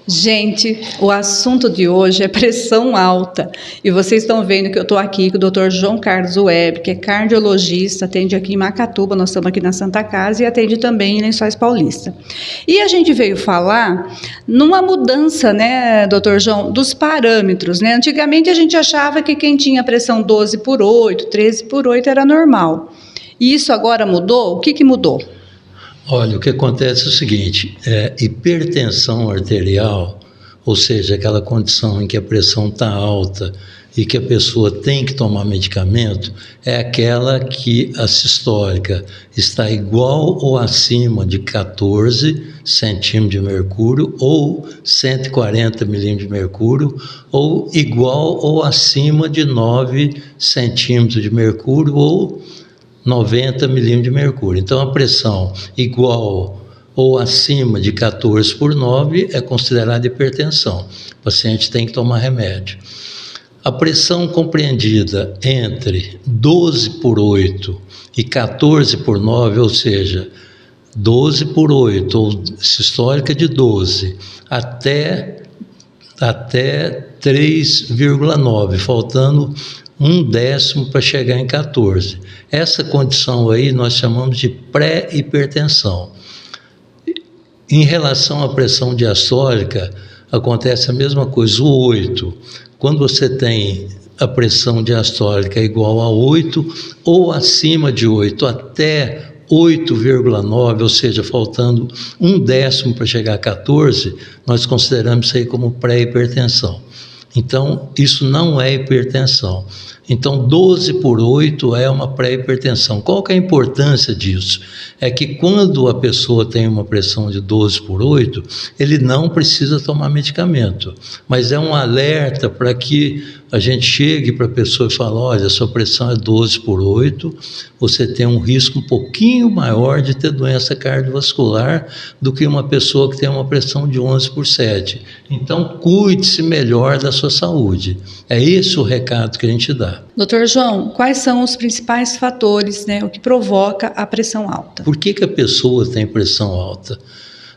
Gente, o assunto de hoje é pressão alta. E vocês estão vendo que eu estou aqui com o Dr. João Carlos Web, que é cardiologista, atende aqui em Macatuba, nós estamos aqui na Santa Casa, e atende também em Lençóis Paulista. E a gente veio falar numa mudança, né, Dr. João, dos parâmetros, né? Antigamente a gente achava que quem tinha pressão 12/8, 13/8 era normal. E isso agora mudou? O que mudou? Olha, o que acontece é o seguinte, hipertensão arterial, ou seja, aquela condição em que a pressão está alta e que a pessoa tem que tomar medicamento, é aquela que a sistólica está igual ou acima de 14 centímetros de mercúrio ou 140 milímetros de mercúrio, ou igual ou acima de 9 centímetros de mercúrio ou 90 milímetros de mercúrio. Então, a pressão igual ou acima de 14/9 é considerada hipertensão. O paciente tem que tomar remédio. A pressão compreendida entre 12/8 e 14/9, ou seja, 12/8, ou sistólica de 12, até 3,9, faltando 1/10 para chegar em 14. Essa condição aí nós chamamos de pré-hipertensão. Em relação à pressão diastólica, acontece a mesma coisa, o 8. Quando você tem a pressão diastólica igual a 8 ou acima de 8 até 8,9, ou seja, faltando 1/10 para chegar a 14, nós consideramos isso aí como pré-hipertensão. Então, isso não é hipertensão. Então, 12/8 é uma pré-hipertensão. Qual que é a importância disso? É que quando a pessoa tem uma pressão de 12/8, ele não precisa tomar medicamento. Mas é um alerta para que a gente chegue para a pessoa e fale, olha, sua pressão é 12/8, você tem um risco um pouquinho maior de ter doença cardiovascular do que uma pessoa que tem uma pressão de 11/7. Então, cuide-se melhor da sua saúde. É esse o recado que a gente dá. Doutor João, quais são os principais fatores, né, o que provoca a pressão alta? Por que a pessoa tem pressão alta?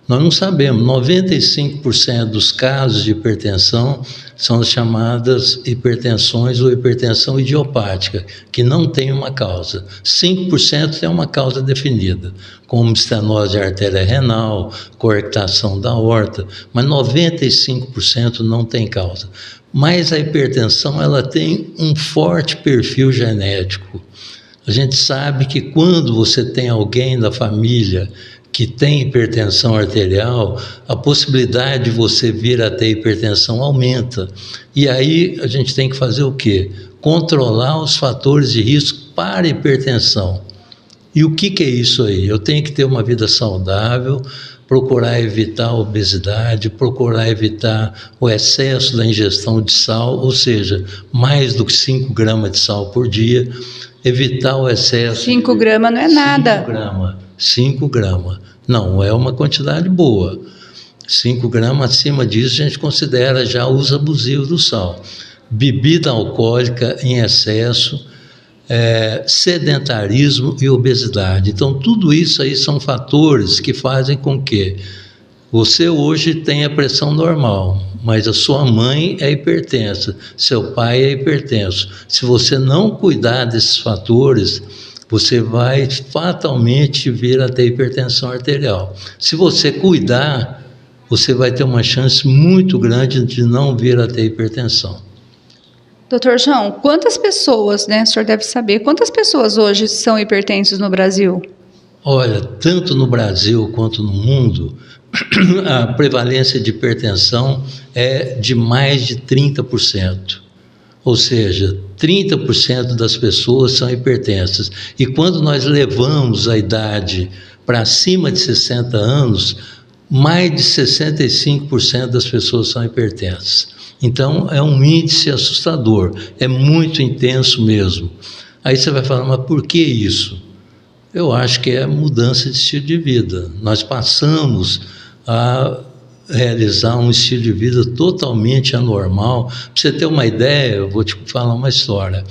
Nós não sabemos. 95% dos casos de hipertensão são as chamadas hipertensões ou hipertensão idiopática, que não tem uma causa. 5% tem uma causa definida, como estenose de artéria renal, coarctação da aorta, mas 95% não tem causa. Mas a hipertensão ela tem um forte perfil genético. A gente sabe que quando você tem alguém da família que tem hipertensão arterial, a possibilidade de você vir a ter hipertensão aumenta. E aí a gente tem que fazer o quê? Controlar os fatores de risco para a hipertensão. E o que é isso aí? Eu tenho que ter uma vida saudável, procurar evitar a obesidade, procurar evitar o excesso da ingestão de sal, ou seja, mais do que 5 gramas de sal por dia, evitar o excesso... 5 gramas não é nada. 5 gramas. Não, é uma quantidade boa. 5 gramas, acima disso, a gente considera já uso abusivo do sal. Bebida alcoólica em excesso, sedentarismo e obesidade. Então, tudo isso aí são fatores que fazem com que você hoje tenha pressão normal, mas a sua mãe é hipertensa, seu pai é hipertenso. Se você não cuidar desses fatores, você vai fatalmente vir a ter hipertensão arterial. Se você cuidar, você vai ter uma chance muito grande de não vir a ter hipertensão. Doutor João, quantas pessoas, né, o senhor deve saber, quantas pessoas hoje são hipertensas no Brasil? Olha, tanto no Brasil quanto no mundo, a prevalência de hipertensão é de mais de 30%. Ou seja, 30% das pessoas são hipertensas. E quando nós levamos a idade para acima de 60 anos, mais de 65% das pessoas são hipertensas. Então, é um índice assustador, é muito intenso mesmo. Aí você vai falar, mas por que isso? Eu acho que é mudança de estilo de vida. Nós passamos a realizar um estilo de vida totalmente anormal. Para você ter uma ideia, eu vou te falar uma história.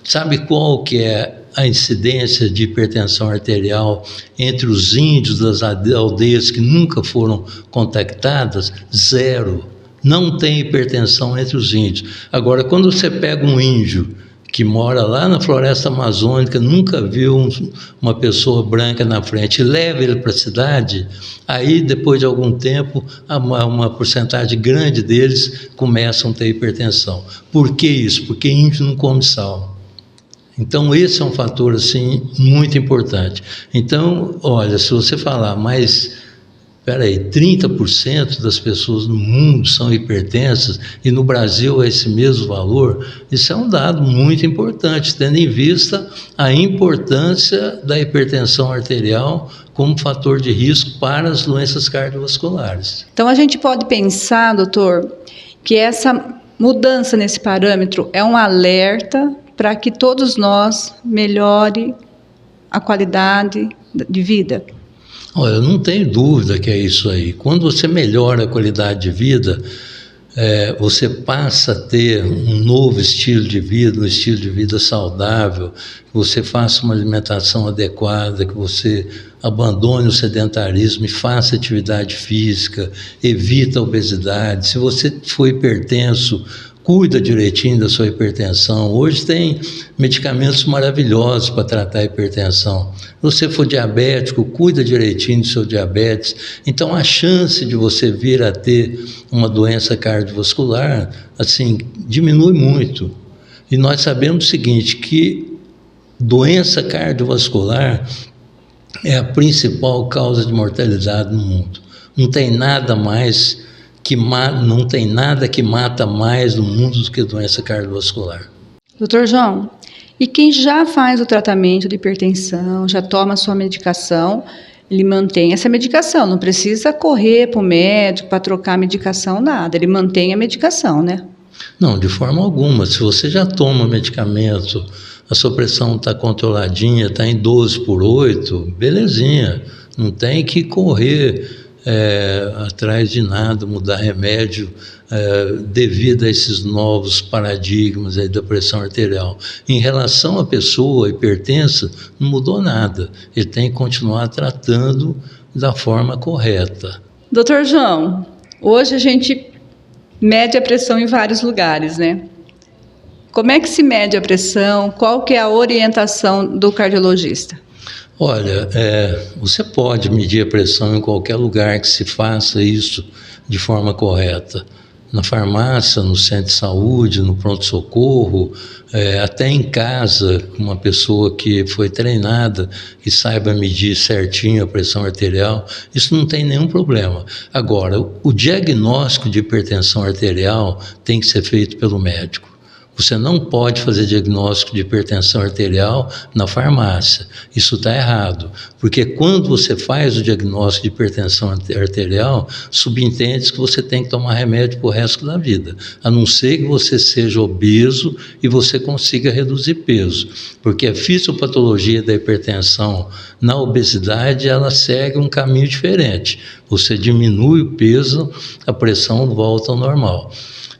Sabe qual que é a incidência de hipertensão arterial entre os índios das aldeias que nunca foram contactadas? 0. Não tem hipertensão entre os índios. Agora, quando você pega um índio que mora lá na floresta amazônica, nunca viu uma pessoa branca na frente, e leva ele para a cidade, aí depois de algum tempo, uma porcentagem grande deles começam a ter hipertensão. Por que isso? Porque índio não come sal. Então esse é um fator assim muito importante. Então, olha, se você falar mais, 30% das pessoas no mundo são hipertensas e no Brasil é esse mesmo valor, isso é um dado muito importante, tendo em vista a importância da hipertensão arterial como fator de risco para as doenças cardiovasculares. Então a gente pode pensar, doutor, que essa mudança nesse parâmetro é um alerta para que todos nós melhore a qualidade de vida? Olha, eu não tenho dúvida que é isso aí. Quando você melhora a qualidade de vida, você passa a ter um novo estilo de vida, um estilo de vida saudável, que você faça uma alimentação adequada, que você abandone o sedentarismo e faça atividade física, evita a obesidade. Se você for hipertenso, cuida direitinho da sua hipertensão. Hoje tem medicamentos maravilhosos para tratar a hipertensão. Se você for diabético, cuida direitinho do seu diabetes. Então a chance de você vir a ter uma doença cardiovascular, assim, diminui muito. E nós sabemos o seguinte, que doença cardiovascular é a principal causa de mortalidade no mundo. Não tem nada que mata mais no mundo do que doença cardiovascular. Doutor João, e quem já faz o tratamento de hipertensão, já toma a sua medicação, ele mantém essa medicação, não precisa correr para o médico para trocar a medicação, nada, ele mantém a medicação, né? Não, de forma alguma. Se você já toma medicamento, a sua pressão está controladinha, está em 12/8, belezinha, não tem que correr atrás de nada, mudar remédio devido a esses novos paradigmas aí da pressão arterial. Em relação à pessoa hipertensa, não mudou nada. Ele tem que continuar tratando da forma correta. Doutor João, hoje a gente mede a pressão em vários lugares, né? Como é que se mede a pressão? Qual que é a orientação do cardiologista? Olha, você pode medir a pressão em qualquer lugar que se faça isso de forma correta. Na farmácia, no centro de saúde, no pronto-socorro, até em casa, uma pessoa que foi treinada e saiba medir certinho a pressão arterial, isso não tem nenhum problema. Agora, o diagnóstico de hipertensão arterial tem que ser feito pelo médico. Você não pode fazer diagnóstico de hipertensão arterial na farmácia. Isso está errado, porque quando você faz o diagnóstico de hipertensão arterial, subentende que você tem que tomar remédio para o resto da vida, a não ser que você seja obeso e você consiga reduzir peso, porque a fisiopatologia da hipertensão na obesidade, ela segue um caminho diferente. Você diminui o peso, a pressão volta ao normal.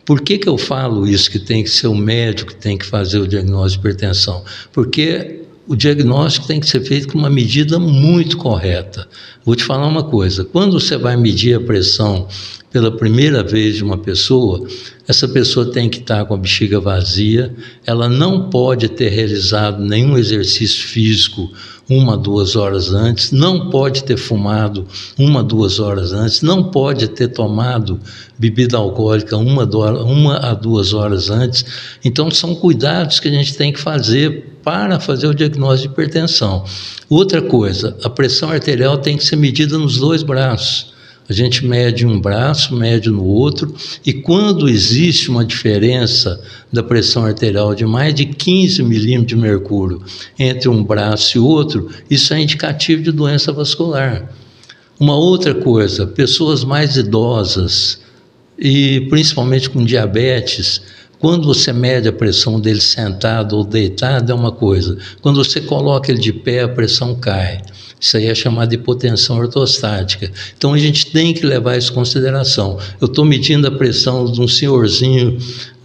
Por que eu falo isso, que tem que ser o médico que tem que fazer o diagnóstico de hipertensão? Porque o diagnóstico tem que ser feito com uma medida muito correta. Vou te falar uma coisa, quando você vai medir a pressão pela primeira vez de uma pessoa, essa pessoa tem que estar com a bexiga vazia, ela não pode ter realizado nenhum exercício físico 1 a 2 horas antes, não pode ter fumado 1 a 2 horas antes, não pode ter tomado bebida alcoólica 1 a 2 horas antes. Então são cuidados que a gente tem que fazer para fazer o diagnóstico de hipertensão. Outra coisa, a pressão arterial tem que ser medida nos 2 braços. A gente mede um braço, mede no outro, e quando existe uma diferença da pressão arterial de mais de 15 milímetros de mercúrio entre um braço e outro, isso é indicativo de doença vascular. Uma outra coisa, pessoas mais idosas e principalmente com diabetes, quando você mede a pressão dele sentado ou deitado é uma coisa, quando você coloca ele de pé a pressão cai. Isso aí é chamado de hipotensão ortostática. Então a gente tem que levar isso em consideração. Eu estou medindo a pressão de um senhorzinho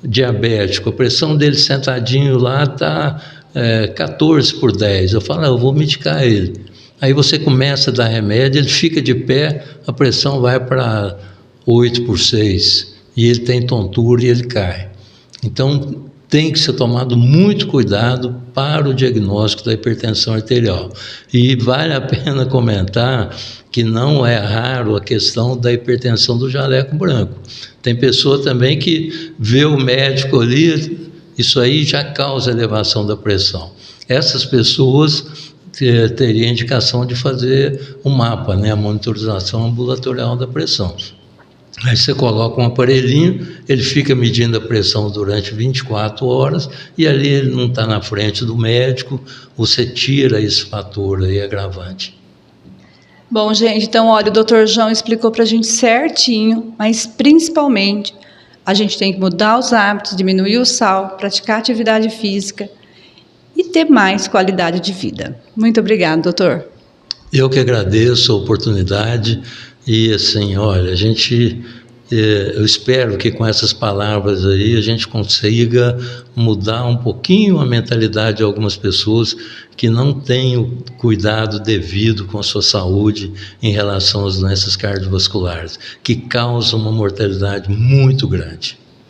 diabético, a pressão dele sentadinho lá está 14/10. Eu falo, eu vou medicar ele. Aí você começa a dar remédio, ele fica de pé, a pressão vai para 8/6, e ele tem tontura e ele cai. Então, tem que ser tomado muito cuidado para o diagnóstico da hipertensão arterial. E vale a pena comentar que não é raro a questão da hipertensão do jaleco branco. Tem pessoa também que vê o médico ali, isso aí já causa elevação da pressão. Essas pessoas teriam indicação de fazer o mapa, né, a monitorização ambulatorial da pressão. Aí você coloca um aparelhinho, ele fica medindo a pressão durante 24 horas e ali ele não está na frente do médico, você tira esse fator aí agravante. Bom, gente, então, olha, o Dr. João explicou para a gente certinho, mas principalmente a gente tem que mudar os hábitos, diminuir o sal, praticar atividade física e ter mais qualidade de vida. Muito obrigado, doutor. Eu que agradeço a oportunidade e, assim, olha, eu espero que com essas palavras aí a gente consiga mudar um pouquinho a mentalidade de algumas pessoas que não têm o cuidado devido com a sua saúde em relação às doenças cardiovasculares, que causam uma mortalidade muito grande.